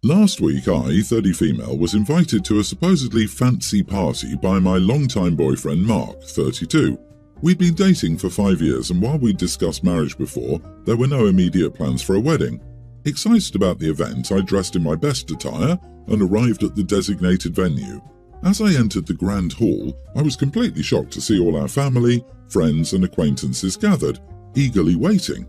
Last week I, 30 female, was invited to a supposedly fancy party by my longtime boyfriend Mark, 32. We'd been dating for 5 years, and while we'd discussed marriage before, there were no immediate plans for a wedding. Excited about the event, I dressed in my best attire and arrived at the designated venue. As I entered the grand hall, I was completely shocked to see all our family, friends and acquaintances gathered, eagerly waiting.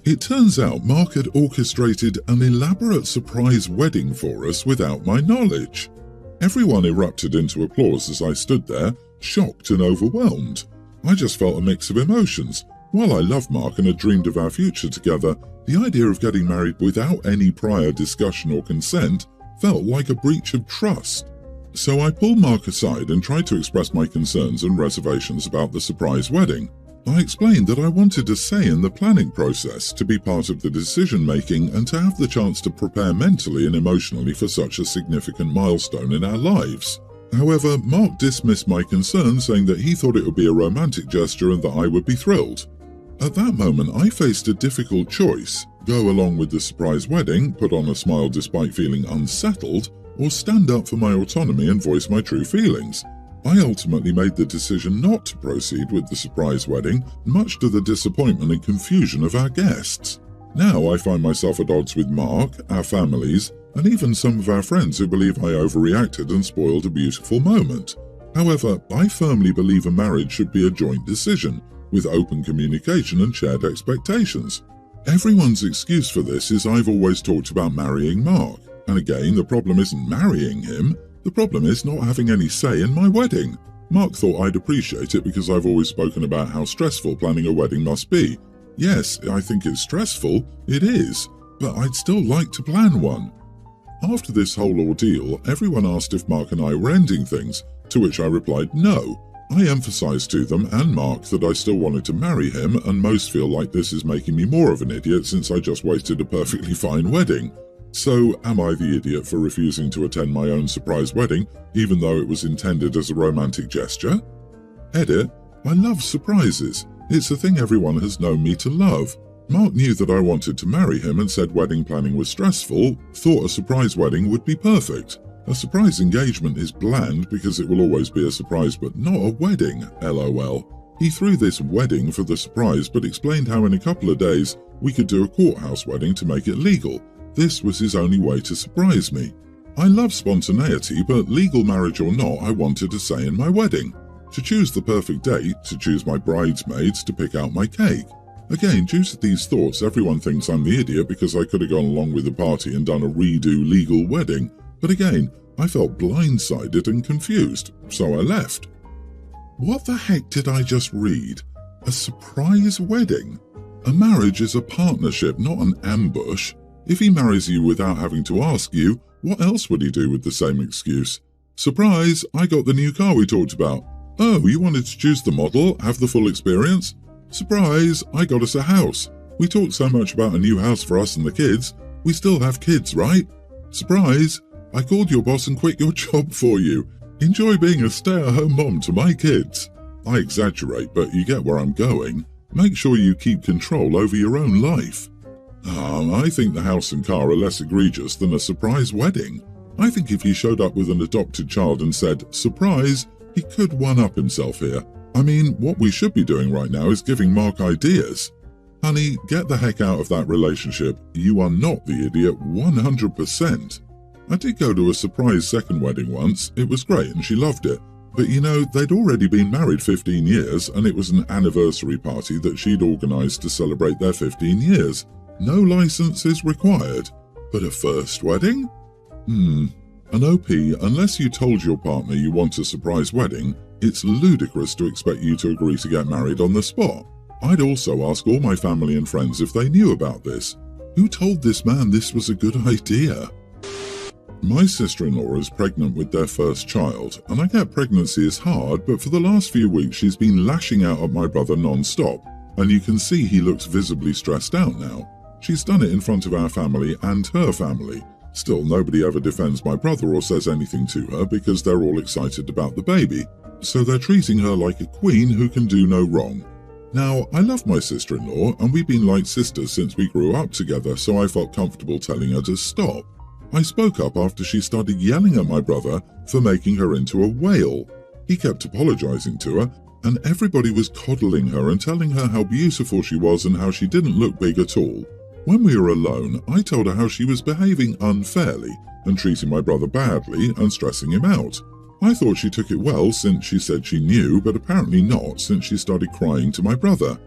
It turns out Mark had orchestrated an elaborate surprise wedding for us without my knowledge. Everyone erupted into applause as I stood there, shocked and overwhelmed. I just felt a mix of emotions. While I loved Mark and had dreamed of our future together, the idea of getting married without any prior discussion or consent felt like a breach of trust. So I pulled Mark aside and tried to express my concerns and reservations about the surprise wedding. I explained that I wanted a say in the planning process, to be part of the decision-making and to have the chance to prepare mentally and emotionally for such a significant milestone in our lives. However, Mark dismissed my concerns, saying that he thought it would be a romantic gesture and that I would be thrilled. At that moment, I faced a difficult choice: go along with the surprise wedding, put on a smile despite feeling unsettled, or stand up for my autonomy and voice my true feelings. I ultimately made the decision not to proceed with the surprise wedding, much to the disappointment and confusion of our guests. Now I find myself at odds with Mark, our families, and even some of our friends who believe I overreacted and spoiled a beautiful moment. However, I firmly believe a marriage should be a joint decision, with open communication and shared expectations. Everyone's excuse for this is I've always talked about marrying Mark, and again, the problem isn't marrying him. The problem is not having any say in my wedding. Mark thought I'd appreciate it because I've always spoken about how stressful planning a wedding must be. Yes, I think it's stressful, it is, but I'd still like to plan one. After this whole ordeal, everyone asked if Mark and I were ending things, to which I replied no. I emphasized to them and Mark that I still wanted to marry him, and most feel like this is making me more of an idiot since I just wasted a perfectly fine wedding. So, am I the idiot for refusing to attend my own surprise wedding, even though it was intended as a romantic gesture? Edit: I love surprises. It's a thing everyone has known me to love. Mark knew that I wanted to marry him and said wedding planning was stressful, thought a surprise wedding would be perfect. A surprise engagement is bland because it will always be a surprise, but not a wedding, lol. He threw this wedding for the surprise but explained how in a couple of days we could do a courthouse wedding to make it legal. This was his only way to surprise me. I love spontaneity, but legal marriage or not, I wanted a say in my wedding. To choose the perfect date, to choose my bridesmaids, to pick out my cake. Again, due to these thoughts, everyone thinks I'm the idiot because I could have gone along with the party and done a redo legal wedding. But again, I felt blindsided and confused, so I left. What the heck did I just read? A surprise wedding? A marriage is a partnership, not an ambush. If he marries you without having to ask you, what else would he do with the same excuse? Surprise, I got the new car we talked about. Oh, you wanted to choose the model, have the full experience? Surprise, I got us a house. We talked so much about a new house for us and the kids. We still have kids, right? Surprise, I called your boss and quit your job for you. Enjoy being a stay-at-home mom to my kids. I exaggerate, but you get where I'm going. Make sure you keep control over your own life. I think the house and car are less egregious than a surprise wedding. I think if he showed up with an adopted child and said, surprise, he could one-up himself here. I mean, what we should be doing right now is giving Mark ideas. Honey, get the heck out of that relationship. You are not the idiot 100%. I did go to a surprise second wedding once. It was great and she loved it. But you know, they'd already been married 15 years and it was an anniversary party that she'd organised to celebrate their 15 years. No license is required. But a first wedding? An OP, unless you told your partner you want a surprise wedding, it's ludicrous to expect you to agree to get married on the spot. I'd also ask all my family and friends if they knew about this. Who told this man this was a good idea? My sister-in-law is pregnant with their first child, and I get pregnancy is hard, but for the last few weeks she's been lashing out at my brother non-stop, and you can see he looks visibly stressed out now. She's done it in front of our family and her family. Still, nobody ever defends my brother or says anything to her because they're all excited about the baby. So they're treating her like a queen who can do no wrong. Now, I love my sister-in-law and we've been like sisters since we grew up together, so I felt comfortable telling her to stop. I spoke up after she started yelling at my brother for making her into a whale. He kept apologizing to her, and everybody was coddling her and telling her how beautiful she was and how she didn't look big at all. When we were alone, I told her how she was behaving unfairly and treating my brother badly and stressing him out. I thought she took it well since she said she knew, but apparently not since she started crying to my brother.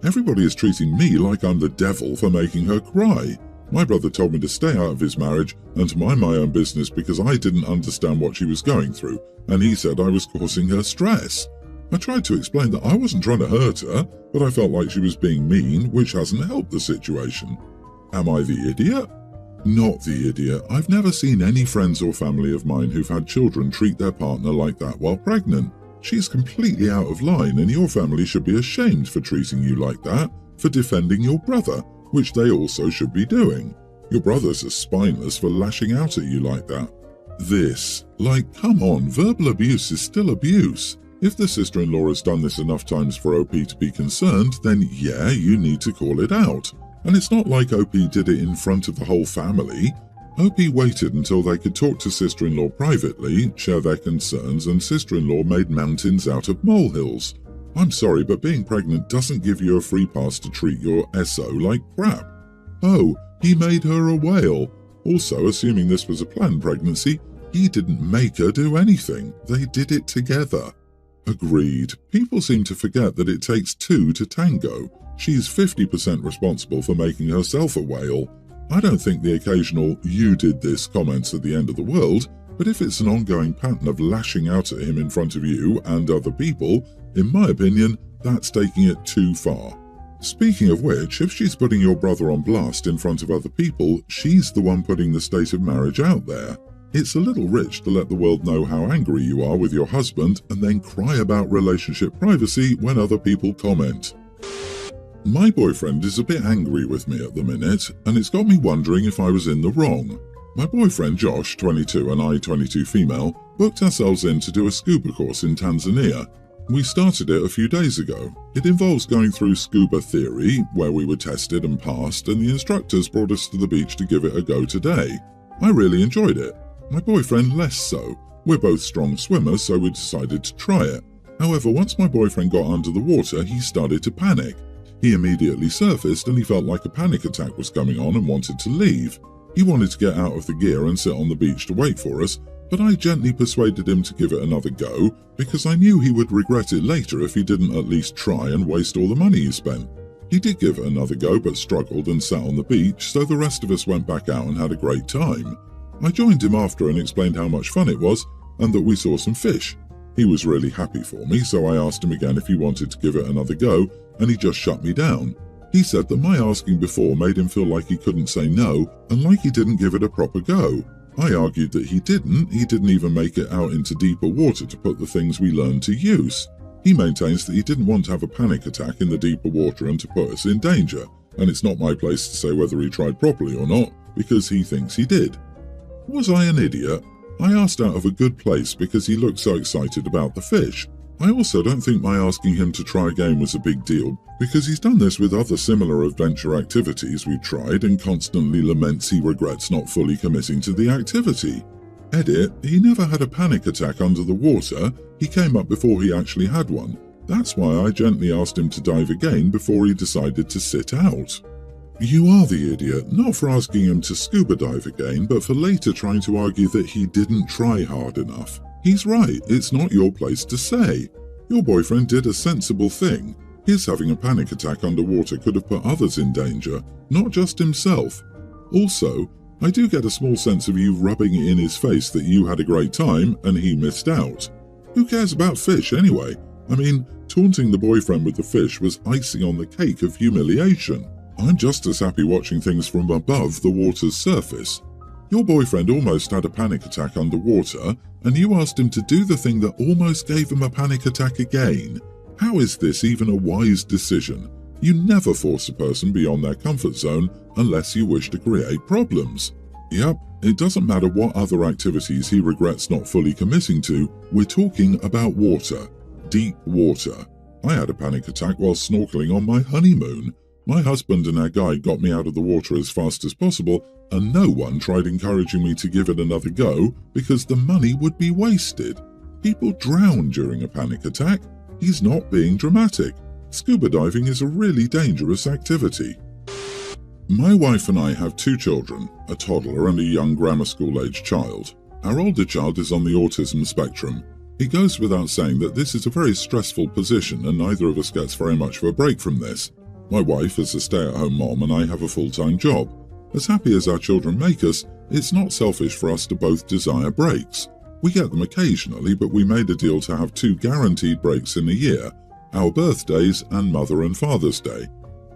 Everybody is treating me like I'm the devil for making her cry. My brother told me to stay out of his marriage and to mind my own business because I didn't understand what she was going through, and he said I was causing her stress. I tried to explain that I wasn't trying to hurt her, but I felt like she was being mean, which hasn't helped the situation. Am I the idiot? Not the idiot. I've never seen any friends or family of mine who've had children treat their partner like that while pregnant. She's completely out of line, and your family should be ashamed for treating you like that, for defending your brother, which they also should be doing. Your brothers are spineless for lashing out at you like that. Come on, verbal abuse is still abuse. If the sister-in-law has done this enough times for OP to be concerned, then yeah, you need to call it out. And it's not like OP did it in front of the whole family. OP waited until they could talk to sister-in-law privately, share their concerns, and sister-in-law made mountains out of molehills. I'm sorry, but being pregnant doesn't give you a free pass to treat your SO like crap. Oh, he made her a whale. Also, assuming this was a planned pregnancy, he didn't make her do anything. They did it together. Agreed. People seem to forget that it takes two to tango. She's 50% responsible for making herself a whale. I don't think the occasional "you did this" comments are the end of the world, but if it's an ongoing pattern of lashing out at him in front of you and other people, in my opinion, that's taking it too far. Speaking of which, if she's putting your brother on blast in front of other people, she's the one putting the state of marriage out there. It's a little rich to let the world know how angry you are with your husband and then cry about relationship privacy when other people comment. My boyfriend is a bit angry with me at the minute, and it's got me wondering if I was in the wrong. My boyfriend Josh, 22, and I, 22 female, booked ourselves in to do a scuba course in Tanzania. We started it a few days ago. It involves going through scuba theory, where we were tested and passed, and the instructors brought us to the beach to give it a go today. I really enjoyed it. My boyfriend less so. We're both strong swimmers, so we decided to try it. However, once my boyfriend got under the water, he started to panic. He immediately surfaced and he felt like a panic attack was coming on and wanted to leave. He wanted to get out of the gear and sit on the beach to wait for us, but I gently persuaded him to give it another go because I knew he would regret it later if he didn't at least try and waste all the money he spent. He did give it another go but struggled and sat on the beach, so the rest of us went back out and had a great time. I joined him after and explained how much fun it was and that we saw some fish. He was really happy for me, so I asked him again if he wanted to give it another go, and he just shut me down. He said that my asking before made him feel like he couldn't say no and like he didn't give it a proper go. I argued that he didn't even make it out into deeper water to put the things we learned to use. He maintains that he didn't want to have a panic attack in the deeper water and to put us in danger, and it's not my place to say whether he tried properly or not, because he thinks he did. Was I an idiot? I asked out of a good place because he looked so excited about the fish. I also don't think my asking him to try again was a big deal, because he's done this with other similar adventure activities we've tried and constantly laments he regrets not fully committing to the activity. Edit, he never had a panic attack under the water, he came up before he actually had one. That's why I gently asked him to dive again before he decided to sit out. You are the idiot, not for asking him to scuba dive again, but for later trying to argue that he didn't try hard enough. He's right, it's not your place to say. Your boyfriend did a sensible thing. His having a panic attack underwater could have put others in danger, not just himself. Also, I do get a small sense of you rubbing it in his face that you had a great time and he missed out. Who cares about fish anyway? I mean, taunting the boyfriend with the fish was icing on the cake of humiliation. I'm just as happy watching things from above the water's surface. Your boyfriend almost had a panic attack underwater, and you asked him to do the thing that almost gave him a panic attack again. How is this even a wise decision? You never force a person beyond their comfort zone unless you wish to create problems. Yep, it doesn't matter what other activities he regrets not fully committing to, we're talking about water. Deep water. I had a panic attack while snorkeling on my honeymoon. My husband and our guide got me out of the water as fast as possible, and no one tried encouraging me to give it another go because the money would be wasted. People drown during a panic attack. He's not being dramatic. Scuba diving is a really dangerous activity. My wife and I have 2 children, a toddler and a young grammar school-aged child. Our older child is on the autism spectrum. It goes without saying that this is a very stressful position and neither of us gets very much of a break from this. My wife is a stay-at-home mom and I have a full-time job. As happy as our children make us, it's not selfish for us to both desire breaks. We get them occasionally, but we made a deal to have 2 guaranteed breaks in a year, our birthdays and Mother and Father's Day.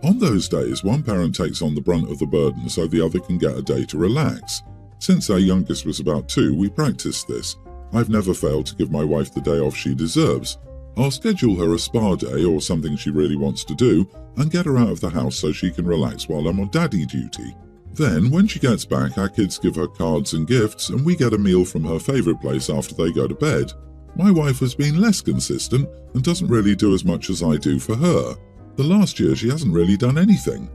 On those days, one parent takes on the brunt of the burden so the other can get a day to relax. Since our youngest was about 2, we practiced this. I've never failed to give my wife the day off she deserves. I'll schedule her a spa day or something she really wants to do and get her out of the house so she can relax while I'm on daddy duty. Then, when she gets back, our kids give her cards and gifts and we get a meal from her favourite place after they go to bed. My wife has been less consistent and doesn't really do as much as I do for her. The last year she hasn't really done anything.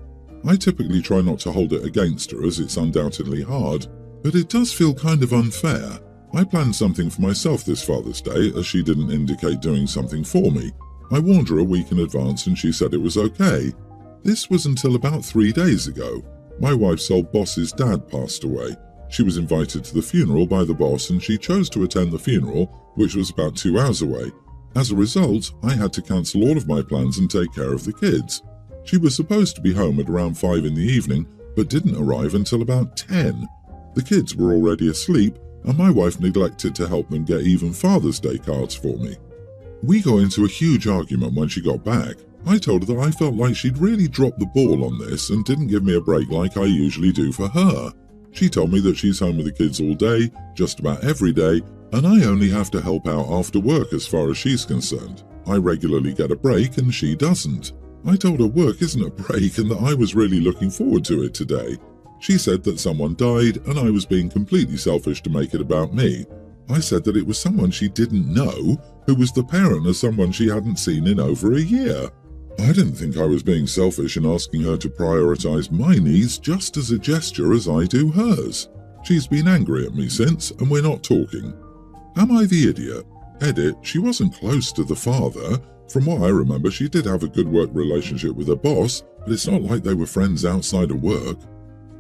I typically try not to hold it against her as it's undoubtedly hard, but it does feel kind of unfair. I planned something for myself this Father's Day as she didn't indicate doing something for me. I warned her a week in advance and she said it was okay. This was until about 3 days ago. My wife's old boss's dad passed away. She was invited to the funeral by the boss and she chose to attend the funeral, which was about 2 hours away. As a result, I had to cancel all of my plans and take care of the kids. She was supposed to be home at around 5 in the evening, but didn't arrive until about 10. The kids were already asleep and my wife neglected to help them get even Father's Day cards for me. We got into a huge argument when she got back. I told her that I felt like she'd really dropped the ball on this and didn't give me a break like I usually do for her. She told me that she's home with the kids all day, just about every day, and I only have to help out after work as far as she's concerned. I regularly get a break and she doesn't. I told her work isn't a break and that I was really looking forward to it today. She said that someone died and I was being completely selfish to make it about me. I said that it was someone she didn't know who was the parent of someone she hadn't seen in over a year. I didn't think I was being selfish in asking her to prioritize my needs just as a gesture as I do hers. She's been angry at me since and we're not talking. Am I the idiot? Edit, she wasn't close to the father. From what I remember, she did have a good work relationship with her boss, but it's not like they were friends outside of work.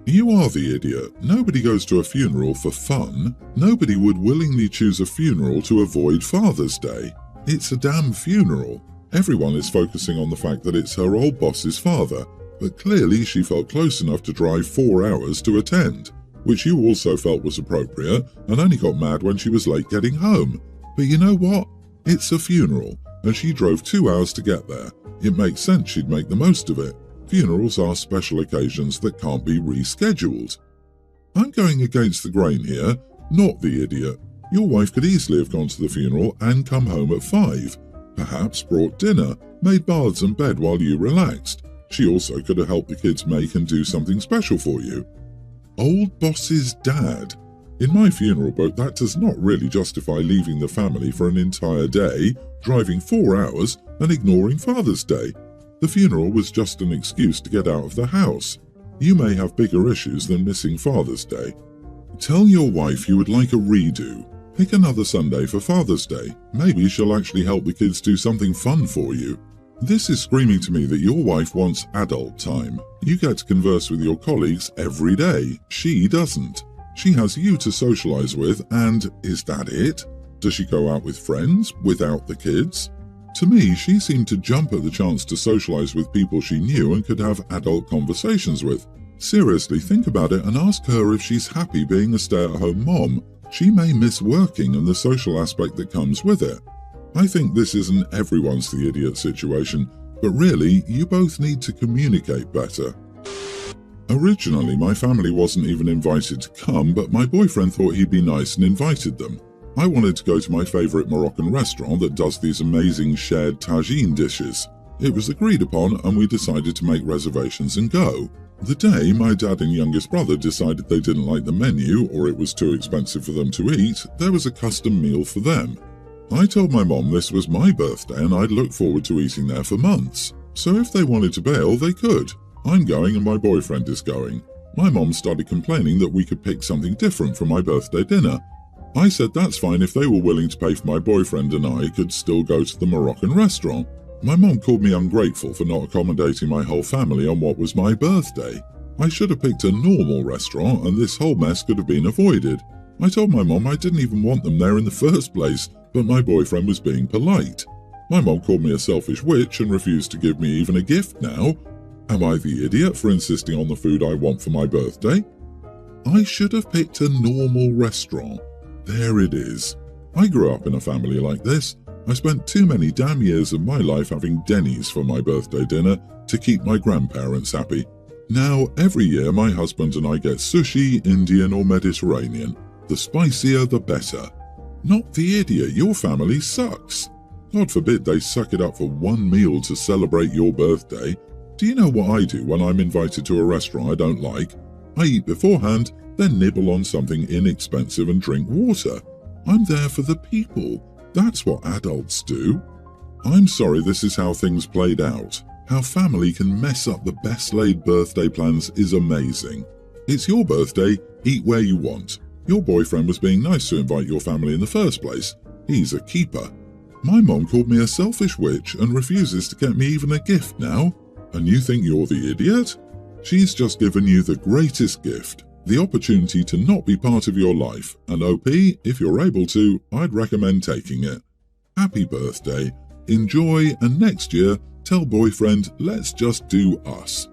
You are the idiot. Nobody goes to a funeral for fun. Nobody would willingly choose a funeral to avoid Father's Day. It's a damn funeral. Everyone is focusing on the fact that it's her old boss's father, but clearly she felt close enough to drive 4 hours to attend, which you also felt was appropriate and only got mad when she was late getting home. But you know what? It's a funeral, and she drove 2 hours to get there. It makes sense she'd make the most of it. Funerals are special occasions that can't be rescheduled. I'm going against the grain here, not the idiot. Your wife could easily have gone to the funeral and come home at 5. Perhaps brought dinner, made baths and bed while you relaxed. She also could have helped the kids make and do something special for you. Old boss's dad. In my funeral book, that does not really justify leaving the family for an entire day, driving 4 hours and ignoring Father's Day. The funeral was just an excuse to get out of the house. You may have bigger issues than missing Father's Day. Tell your wife you would like a redo. Pick another Sunday for Father's Day. Maybe she'll actually help the kids do something fun for you. This is screaming to me that your wife wants adult time. You get to converse with your colleagues every day. She doesn't. She has you to socialize with, and is that it? Does she go out with friends without the kids? To me, she seemed to jump at the chance to socialize with people she knew and could have adult conversations with. Seriously, think about it and ask her if she's happy being a stay-at-home mom. She may miss working and the social aspect that comes with it. I think this isn't everyone's the idiot situation, but really, you both need to communicate better. Originally, my family wasn't even invited to come, but my boyfriend thought he'd be nice and invited them. I wanted to go to my favourite Moroccan restaurant that does these amazing shared tagine dishes. It was agreed upon and we decided to make reservations and go. The day my dad and youngest brother decided they didn't like the menu or it was too expensive for them to eat, there was a custom meal for them. I told my mom this was my birthday and I'd look forward to eating there for months, so if they wanted to bail, they could. I'm going and my boyfriend is going. My mom started complaining that we could pick something different for my birthday dinner. I said that's fine if they were willing to pay for my boyfriend and I could still go to the Moroccan restaurant. My mom called me ungrateful for not accommodating my whole family on what was my birthday. I should have picked a normal restaurant and this whole mess could have been avoided. I told my mom I didn't even want them there in the first place, but my boyfriend was being polite. My mom called me a selfish witch and refused to give me even a gift now. Am I the idiot for insisting on the food I want for my birthday? I should have picked a normal restaurant. There it is. I grew up in a family like this. I spent too many damn years of my life having Denny's for my birthday dinner to keep my grandparents happy. Now, every year my husband and I get sushi, Indian or Mediterranean. The spicier the better. Not the idiot, your family sucks. God forbid they suck it up for one meal to celebrate your birthday. Do you know what I do when I'm invited to a restaurant I don't like? I eat beforehand, then nibble on something inexpensive and drink water. I'm there for the people. That's what adults do. I'm sorry this is how things played out. How family can mess up the best laid birthday plans is amazing. It's your birthday, eat where you want. Your boyfriend was being nice to invite your family in the first place. He's a keeper. My mom called me a selfish witch and refuses to get me even a gift now. And you think you're the idiot? She's just given you the greatest gift. The opportunity to not be part of your life, and OP, if you're able to, I'd recommend taking it. Happy birthday, enjoy, and next year, tell boyfriend, let's just do us.